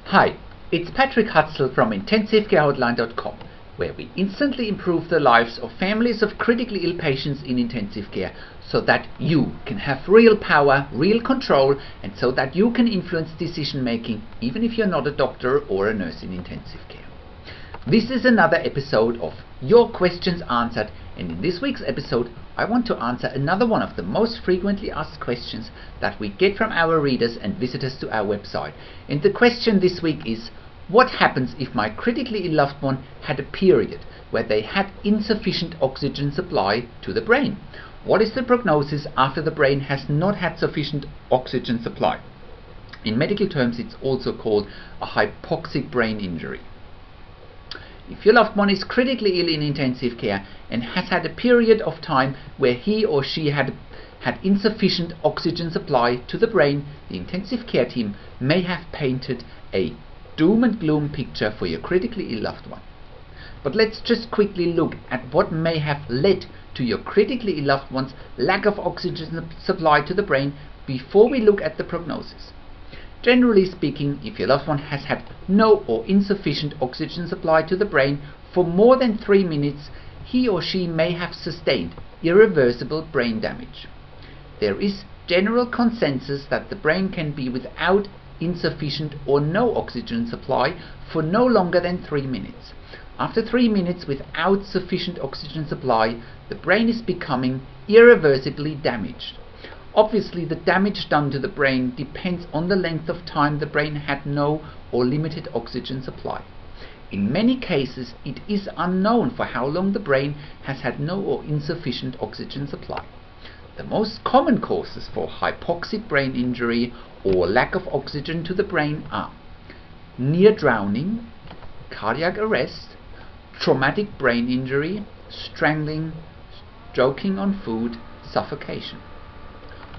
Hi, it's Patrick Hutzel from IntensiveCareHotline.com, where we instantly improve the lives of families of critically ill patients in intensive care so that you can have real power, real control, and so that you can influence decision making even if you're not a doctor or a nurse in intensive care. This is another episode of Your Questions Answered, and in this week's episode I want to answer another one of the most frequently asked questions that we get from our readers and visitors to our website. And the question this week is, what happens if my critically ill loved one had a period where they had insufficient oxygen supply to the brain? What is the prognosis after the brain has not had sufficient oxygen supply? In medical terms, it's also called a hypoxic brain injury. If your loved one is critically ill in intensive care and has had a period of time where he or she had insufficient oxygen supply to the brain, the intensive care team may have painted a doom and gloom picture for your critically ill loved one. But let's just quickly look at what may have led to your critically ill loved one's lack of oxygen supply to the brain before we look at the prognosis. Generally speaking, if your loved one has had no or insufficient oxygen supply to the brain for more than 3 minutes, he or she may have sustained irreversible brain damage. There is general consensus that the brain can be without insufficient or no oxygen supply for no longer than 3 minutes. After 3 minutes without sufficient oxygen supply, the brain is becoming irreversibly damaged. Obviously, the damage done to the brain depends on the length of time the brain had no or limited oxygen supply. In many cases, it is unknown for how long the brain has had no or insufficient oxygen supply. The most common causes for hypoxic brain injury or lack of oxygen to the brain are near drowning, cardiac arrest, traumatic brain injury, strangling, choking on food, suffocation.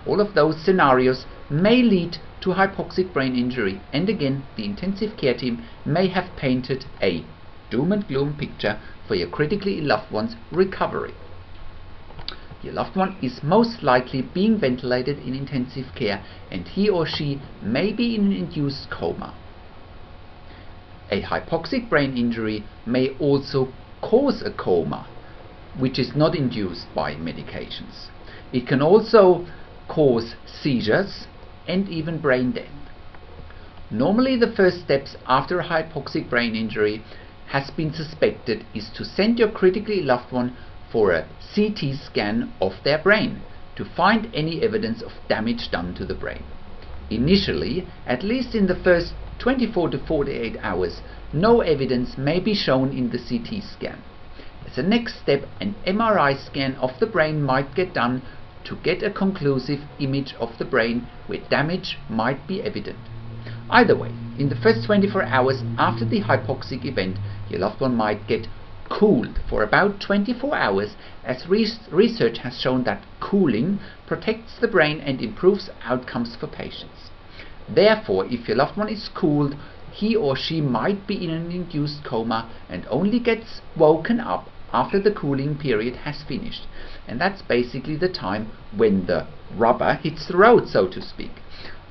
All of those scenarios may lead to hypoxic brain injury, and again, the intensive care team may have painted a doom and gloom picture for your critically ill loved one's recovery. Your loved one is most likely being ventilated in intensive care, and he or she may be in an induced coma. A hypoxic brain injury may also cause a coma, which is not induced by medications. It can also cause seizures and even brain death. Normally, the first steps after a hypoxic brain injury has been suspected is to send your critically loved one for a CT scan of their brain to find any evidence of damage done to the brain. Initially, at least in the first 24 to 48 hours, no evidence may be shown in the CT scan. As a next step, an MRI scan of the brain might get done to get a conclusive image of the brain where damage might be evident. Either way, in the first 24 hours after the hypoxic event, your loved one might get cooled for about 24 hours, as research has shown that cooling protects the brain and improves outcomes for patients. Therefore, if your loved one is cooled, he or she might be in an induced coma and only gets woken up after the cooling period has finished. And that's basically the time when the rubber hits the road, so to speak.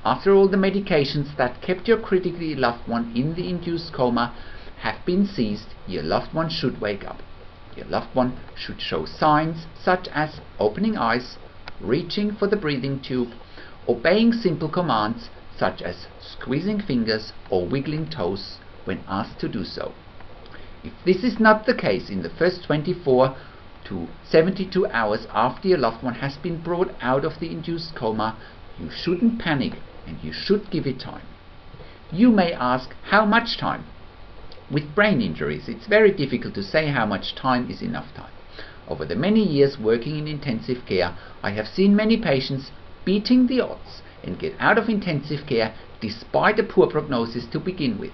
After all the medications that kept your critically loved one in the induced coma have been ceased, your loved one should wake up. Your loved one should show signs such as opening eyes, reaching for the breathing tube, obeying simple commands such as squeezing fingers or wiggling toes when asked to do so. If this is not the case in the first 24 to 72 hours after your loved one has been brought out of the induced coma, you shouldn't panic and you should give it time. You may ask, how much time? With brain injuries, it's very difficult to say how much time is enough time. Over the many years working in intensive care, I have seen many patients beating the odds and get out of intensive care despite a poor prognosis to begin with.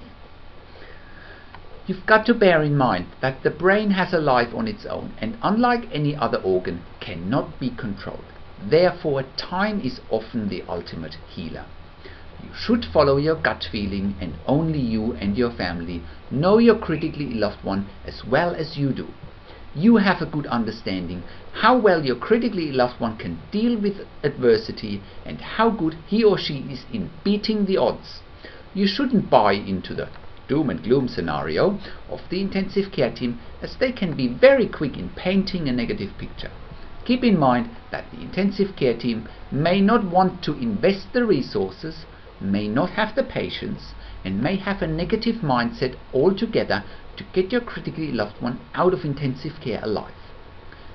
You've got to bear in mind that the brain has a life on its own and, unlike any other organ, cannot be controlled. Therefore, time is often the ultimate healer. You should follow your gut feeling, and only you and your family know your critically ill loved one as well as you do. You have a good understanding how well your critically ill loved one can deal with adversity and how good he or she is in beating the odds. you shouldn't buy into the doom and gloom scenario of the intensive care team, as they can be very quick in painting a negative picture. Keep in mind that the intensive care team may not want to invest the resources, may not have the patience, and may have a negative mindset altogether to get your critically ill loved one out of intensive care alive.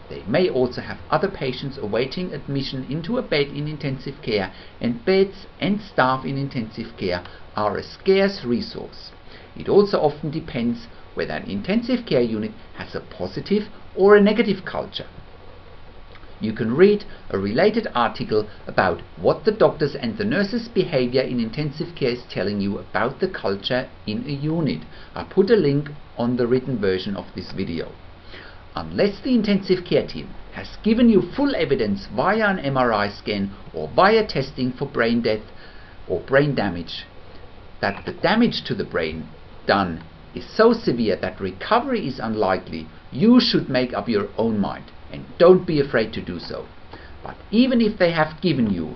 They may also have other patients awaiting admission into a bed in intensive care, and beds and staff in intensive care are a scarce resource. It also often depends whether an intensive care unit has a positive or a negative culture. You can read a related article about what the doctors and the nurses' behavior in intensive care is telling you about the culture in a unit. I put a link on the written version of this video. Unless the intensive care team has given you full evidence via an MRI scan or via testing for brain death or brain damage that the damage to the brain done is so severe that recovery is unlikely, you should make up your own mind, and don't be afraid to do so. But even if they have given you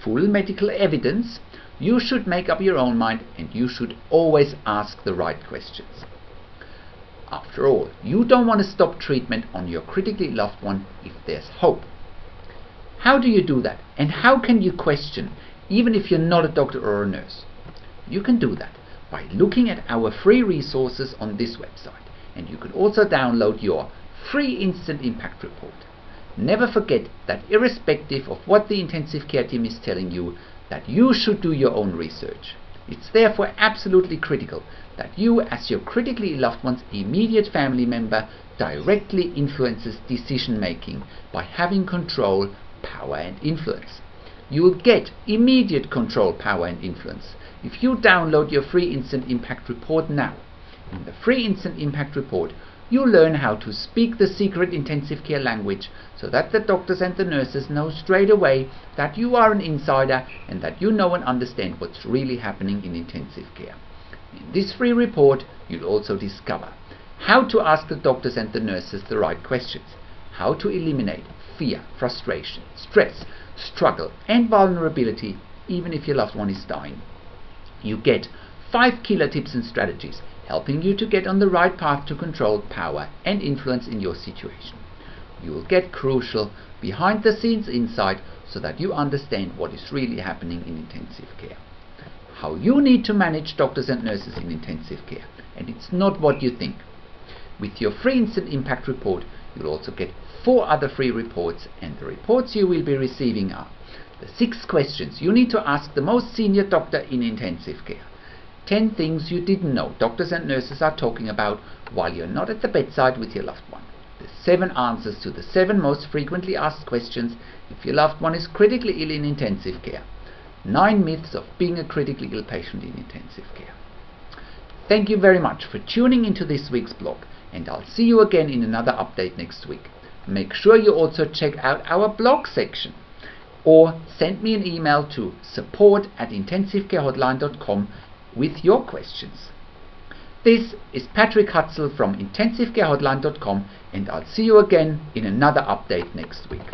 full medical evidence, you should make up your own mind, and you should always ask the right questions. After all, you don't want to stop treatment on your critically loved one if there's hope. How do you do that? And how can you question, even if you're not a doctor or a nurse? You can do that by looking at our free resources on this website, and you can also download your free instant impact report. Never forget that irrespective of what the intensive care team is telling you, that you should do your own research. It's therefore absolutely critical that you, as your critically ill loved one's immediate family member, directly influences decision making by having control, power and influence. You will get immediate control, power and influence if you download your free instant impact report now. In the free instant impact report, you'll learn how to speak the secret intensive care language so that the doctors and the nurses know straight away that you are an insider and that you know and understand what's really happening in intensive care. In this free report, you'll also discover how to ask the doctors and the nurses the right questions, how to eliminate fear, frustration, stress, struggle and vulnerability even if your loved one is dying. You get 5 killer tips and strategies helping you to get on the right path to control, power and influence in your situation. You will get crucial behind the scenes insight so that you understand what is really happening in intensive care. How you need to manage doctors and nurses in intensive care, and it's not what you think. With your free instant impact report, you'll also get 4 other free reports, and the reports you will be receiving are the 6 questions you need to ask the most senior doctor in intensive care, 10 things you didn't know doctors and nurses are talking about while you're not at the bedside with your loved one, the 7 answers to the 7 most frequently asked questions if your loved one is critically ill in intensive care, 9 myths of being a critically ill patient in intensive care. Thank you very much for tuning into this week's blog, and I'll see you again in another update next week. Make sure you also check out our blog section, or send me an email to support@intensivecarehotline.com with your questions. This is Patrick Hutzel from intensivecarehotline.com, and I'll see you again in another update next week.